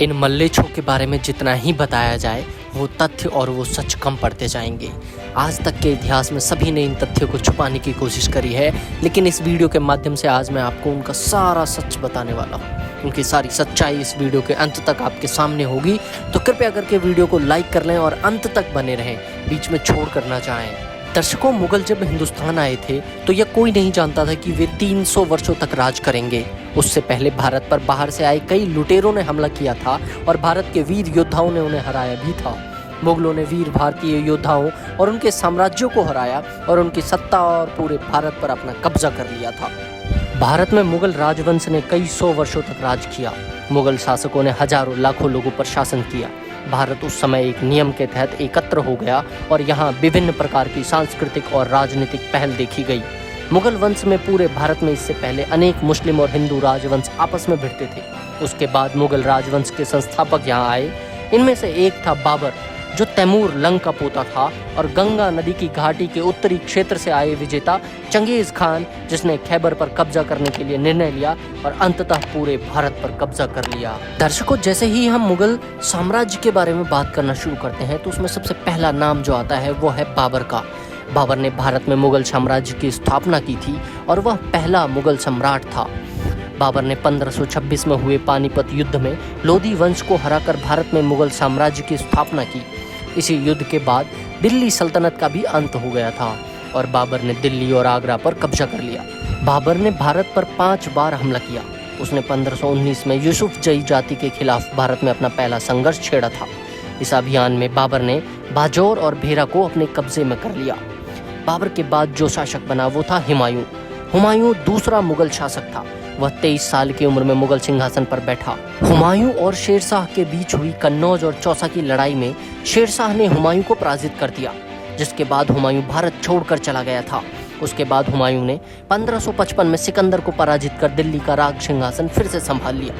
इन मल्लेच्छों के बारे में जितना ही बताया जाए वो तथ्य और वो सच कम पड़ते जाएंगे। आज तक के इतिहास में सभी ने इन तथ्यों को छुपाने की कोशिश करी है, लेकिन इस वीडियो के माध्यम से आज मैं आपको उनका सारा सच बताने वाला हूँ। उनकी सारी सच्चाई इस वीडियो के अंत तक आपके सामने होगी, तो कृपया करके वीडियो को लाइक कर लें और अंत तक बने रहें, बीच में छोड़ कर ना जाएं। दर्शकों, मुगल जब हिंदुस्तान आए थे तो यह कोई नहीं जानता था कि वे 300 वर्षों तक राज करेंगे। उससे पहले भारत पर बाहर से आए कई लुटेरों ने हमला किया था और भारत के वीर योद्धाओं ने उन्हें हराया भी था। मुगलों ने वीर भारतीय योद्धाओं और उनके साम्राज्यों को हराया और उनकी सत्ता और पूरे भारत पर अपना कब्जा कर लिया था। भारत में मुगल राजवंश ने कई सौ वर्षों तक राज किया। मुगल शासकों ने हजारों लाखों लोगों पर शासन किया। भारत उस समय एक नियम के तहत एकत्र हो गया और यहाँ विभिन्न प्रकार की सांस्कृतिक और राजनीतिक पहल देखी गई। मुगल वंश में पूरे भारत में इससे पहले अनेक मुस्लिम और हिंदू राजवंश आपस में भिड़ते थे। उसके बाद मुगल राजवंश के संस्थापक यहाँ आए। इनमें से एक था बाबर, जो तैमूर लंग का पोता था, और गंगा नदी की घाटी के उत्तरी क्षेत्र से आए विजेता चंगेज खान, जिसने खैबर पर कब्जा करने के लिए निर्णय लिया और अंततः पूरे भारत पर कब्जा कर लिया। दर्शकों, जैसे ही हम मुगल साम्राज्य के बारे में बात करना शुरू करते हैं तो उसमें सबसे पहला नाम जो आता है वो है बाबर का। बाबर ने भारत में मुगल साम्राज्य की स्थापना की थी और वह पहला मुगल सम्राट था। बाबर ने 1526 में हुए पानीपत युद्ध में लोधी वंश को हराकर भारत में मुगल साम्राज्य की स्थापना की। इसी युद्ध के बाद दिल्ली सल्तनत का भी अंत हो गया था और बाबर ने दिल्ली और आगरा पर कब्जा कर लिया। बाबर ने भारत पर 5 बार हमला किया। उसने 1519 में यूसुफ जई जाति के खिलाफ भारत में अपना पहला संघर्ष छेड़ा था। इस अभियान में बाबर ने बाजौर और भेरा को अपने कब्जे में कर लिया। बाबर के बाद जो शासक बना वो था हुमायूं। हुमायूं दूसरा मुगल शासक था। वह 23 साल की उम्र में मुगल सिंहासन पर बैठा। हुमायूं और शेरशाह के बीच हुई कन्नौज और चौसा की लड़ाई में शेरशाह ने हुमायूं को पराजित कर दिया, जिसके बाद हुमायूं भारत छोड़कर चला गया था। उसके बाद हुमायूं ने 1555 में सिकंदर को पराजित कर दिल्ली का राज सिंहासन फिर से संभाल लिया।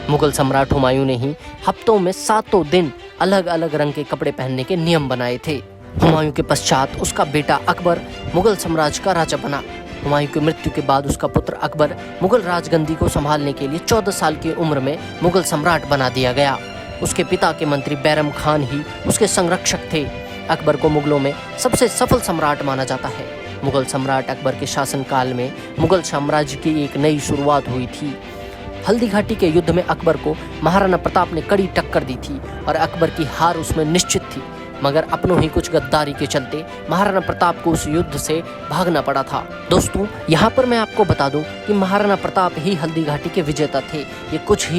मुगल सम्राट हुमायूं ने ही हफ्तों में 7 दिन अलग अलग रंग के कपड़े पहनने के नियम बनाए थे। हुमायूं के पश्चात उसका बेटा अकबर मुगल साम्राज्य का राजा बना। हुमायूं की मृत्यु के बाद उसका पुत्र अकबर मुगल राजगद्दी को संभालने के लिए 14 साल की उम्र में मुगल सम्राट बना दिया गया। उसके पिता के मंत्री बैरम खान ही उसके संरक्षक थे। अकबर को मुगलों में सबसे सफल सम्राट माना जाता है। मुगल सम्राट अकबर के शासनकाल में मुगल साम्राज्य की एक नई शुरुआत हुई थी। हल्दी घाटी के युद्ध में अकबर को महाराणा प्रताप ने कड़ी टक्कर दी थी और अकबर की हार उसमें निश्चित थी, मगर अपनों ही कुछ गद्दारी के चलते महाराणा प्रताप को उस युद्ध से भागना पड़ा था। दोस्तों, यहाँ पर मैं आपको बता दूं कि महाराणा प्रताप ही हल्दी घाटी के विजेता थे। ये कुछ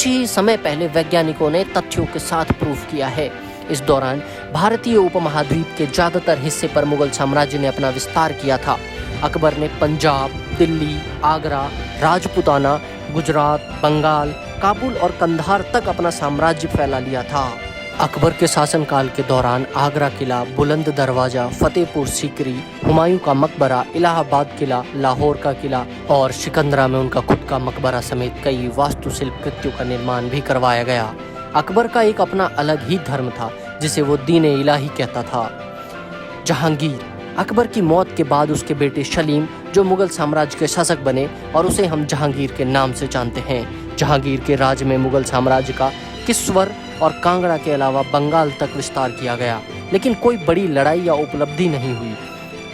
ही समय पहले वैज्ञानिकों ने तथ्यों के साथ प्रूफ किया है। इस दौरान भारतीय उपमहाद्वीप के ज्यादातर हिस्से पर मुगल साम्राज्य ने अपना विस्तार किया था। अकबर ने पंजाब, दिल्ली, आगरा, राजपुताना, गुजरात, बंगाल, काबुल और कंधार तक अपना साम्राज्य फैला लिया था। अकबर के शासनकाल के दौरान आगरा किला, बुलंद दरवाजा, फतेहपुर सीकरी, हुमायूं का मकबरा, इलाहाबाद किला, लाहौर का किला और सिकंदरा में उनका खुद का मकबरा समेत कई वास्तुशिल्प कृत्यों का निर्माण भी करवाया गया। अकबर का एक अपना अलग ही धर्म था जिसे वो दीन इलाही कहता था। जहांगीर, अकबर की मौत के बाद उसके बेटे सलीम जो मुगल साम्राज्य के शासक बने और उसे हम जहांगीर के नाम से जानते हैं। जहांगीर के राज में मुगल साम्राज्य का किश्तवाड़ और कांगड़ा के अलावा बंगाल तक विस्तार किया गया, लेकिन कोई बड़ी लड़ाई या उपलब्धि नहीं हुई।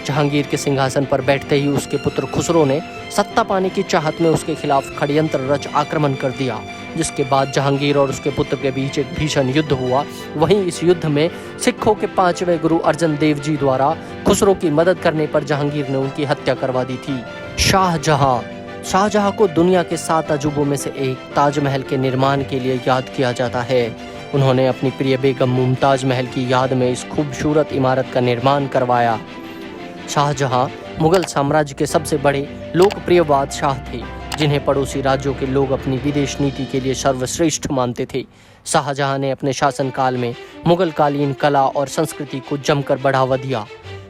जहांगीर के सिंहासन पर बैठते ही उसके पुत्र खुसरो ने सत्ता पाने की चाहत में उसके खिलाफ षड्यंत्र रच आक्रमण कर दिया, जिसके बाद जहांगीर और उसके पुत्र के बीच एक भीषण युद्ध हुआ। वहीं इस युद्ध में सिखों के 5वें गुरु अर्जन देव जी द्वारा खुसरो की मदद करने पर जहांगीर ने उनकी हत्या करवा दी थी। शाहजहां को दुनिया के 7 अजूबों में से एक ताजमहल के निर्माण के लिए याद किया जाता है। उन्होंने अपनी प्रिय बेगम मुमताज महल की याद में इस खूबसूरत इमारत का निर्माण करवाया। शाहजहां मुगल साम्राज्य के सबसे बड़े लोकप्रिय बादशाह थे, जिन्हें पड़ोसी राज्यों के लोग अपनी विदेश नीति के लिए सर्वश्रेष्ठ मानते थे। शाहजहां ने अपने शासनकाल में मुगल कालीन कला और संस्कृति को जमकर बढ़ावा दिया।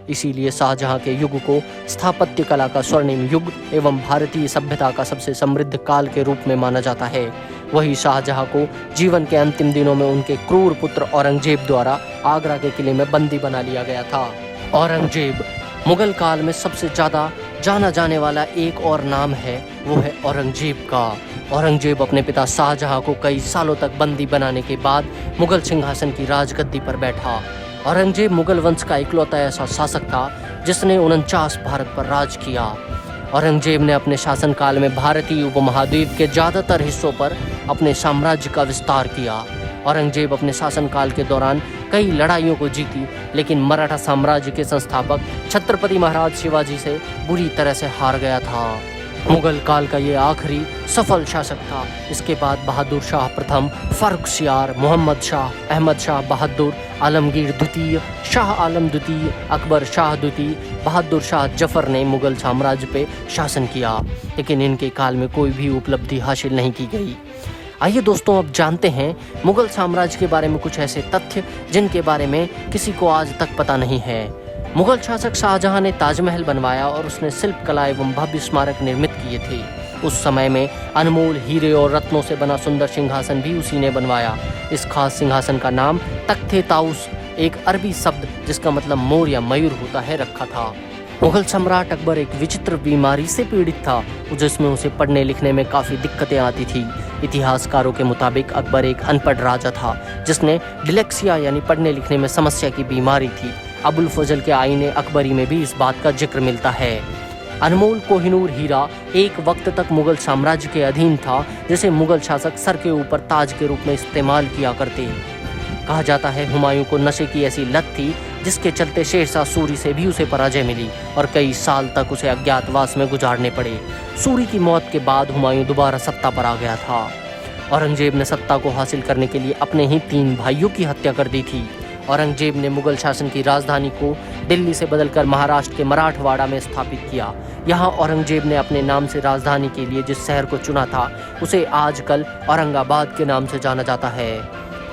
इसीलिए शाहजहां के युग को स्थापत्य कला का स्वर्णिम युग एवं भारतीय सभ्यता का सबसे समृद्ध काल के रूप में माना जाता है। वही शाहजहां को जीवन के अंतिम दिनों में उनके क्रूर पुत्र औरंगजेब द्वारा आगरा के किले में बंदी बना लिया गया था। औरंगजेब मुगल काल में सबसे ज्यादा जाना जाने वाला एक और नाम है, वो है औरंगजेब का। औरंगजेब अपने पिता शाहजहां को कई सालों तक बंदी बनाने के बाद मुगल सिंहासन की राजगद्दी पर बैठा। औरंगजेब मुगल वंश का इकलौता ऐसा शासक था जिसने 49 भारत पर राज किया। औरंगजेब ने अपने शासनकाल में भारतीय उपमहाद्वीप के ज़्यादातर हिस्सों पर अपने साम्राज्य का विस्तार किया। औरंगजेब अपने शासनकाल के दौरान कई लड़ाइयों को जीती, लेकिन मराठा साम्राज्य के संस्थापक छत्रपति महाराज शिवाजी से बुरी तरह से हार गया था। मुगल काल का ये आखिरी सफल शासक था। इसके बाद बहादुर शाह प्रथम, फर्रुखसियार, मोहम्मद शाह, अहमद शाह बहादुर, आलमगीर द्वितीय, शाह आलम द्वितीय, अकबर शाह द्वितीय, बहादुर शाह जफर ने मुगल साम्राज्य पे शासन किया, लेकिन इनके काल में कोई भी उपलब्धि हासिल नहीं की गई। आइए दोस्तों, अब जानते हैं मुगल साम्राज्य के बारे में कुछ ऐसे तथ्य जिनके बारे में किसी को आज तक पता नहीं है। मुगल शासक शाहजहां ने ताजमहल बनवाया और उसने शिल्प कला एवं भव्य स्मारक निर्मित किए थे। उस समय में अनमोल हीरे और रत्नों से बना सुंदर सिंहासन भी उसी ने बनवाया। इस खास सिंहासन का नाम तख्ते ताउस, एक अरबी शब्द जिसका मतलब मोर या मयूर होता है, रखा था। मुगल सम्राट अकबर एक विचित्र बीमारी से पीड़ित था, जिसमें उसे पढ़ने लिखने में काफ़ी दिक्कतें आती थी। इतिहासकारों के मुताबिक अकबर एक अनपढ़ राजा था जिसने डिलेक्सिया यानी पढ़ने लिखने में समस्या की बीमारी थी। अबुल फजल के आईने अकबरी में भी इस बात का जिक्र मिलता है। अनमोल कोहिनूर हीरा एक वक्त तक मुगल साम्राज्य के अधीन था, जिसे मुगल शासक सर के ऊपर ताज के रूप में इस्तेमाल किया करते। कहा जाता है हुमायूं को नशे की ऐसी लत थी जिसके चलते शेरशाह सूरी से भी उसे पराजय मिली और कई साल तक उसे अज्ञातवास में गुजारने पड़े। सूरी की मौत के बाद हुमायूं दोबारा सत्ता पर आ गया था। औरंगजेब ने सत्ता को हासिल करने के लिए अपने ही 3 भाइयों की हत्या कर दी थी। औरंगजेब ने मुगल शासन की राजधानी को दिल्ली से बदलकर महाराष्ट्र के मराठवाड़ा में स्थापित किया। यहाँ औरंगजेब ने अपने नाम से राजधानी के लिए जिस शहर को चुना था उसे आजकल औरंगाबाद के नाम से जाना जाता है।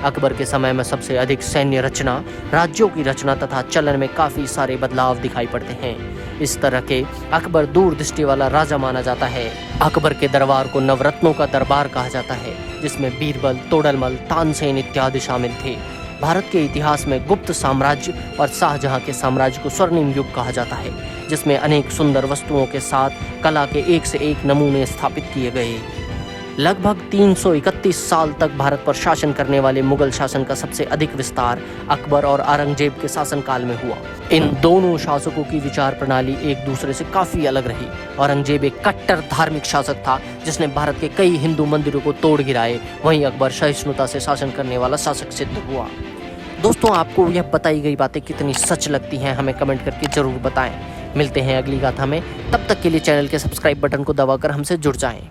अकबर के समय में सबसे अधिक सैन्य रचना, राज्यों की रचना तथा चलन में काफ़ी सारे बदलाव दिखाई पड़ते हैं। इस तरह के अकबर दूरदृष्टि वाला राजा माना जाता है। अकबर के दरबार को नवरत्नों का दरबार कहा जाता है, जिसमें बीरबल, तोडरमल, तानसेन इत्यादि शामिल थे। भारत के इतिहास में गुप्त साम्राज्य और शाहजहां के साम्राज्य को स्वर्णिम युग कहा जाता है, जिसमें अनेक सुंदर वस्तुओं के साथ कला के एक से एक नमूने स्थापित किए गए। लगभग 331 साल तक भारत पर शासन करने वाले मुगल शासन का सबसे अधिक विस्तार अकबर और औरंगजेब के शासनकाल में हुआ। इन दोनों शासकों की विचार प्रणाली एक दूसरे से काफी अलग रही। औरंगजेब एक कट्टर धार्मिक शासक था जिसने भारत के कई हिंदू मंदिरों को तोड़ गिराए, वहीं अकबर सहिष्णुता से शासन करने वाला शासक सिद्ध हुआ। दोस्तों, आपको यह बताई गई बातें कितनी सच लगती हैं हमें कमेंट करके जरूर बताएं। मिलते हैं अगली गाथा में, तब तक के लिए चैनल के सब्सक्राइब बटन को दबाकर हमसे जुड़ जाएं।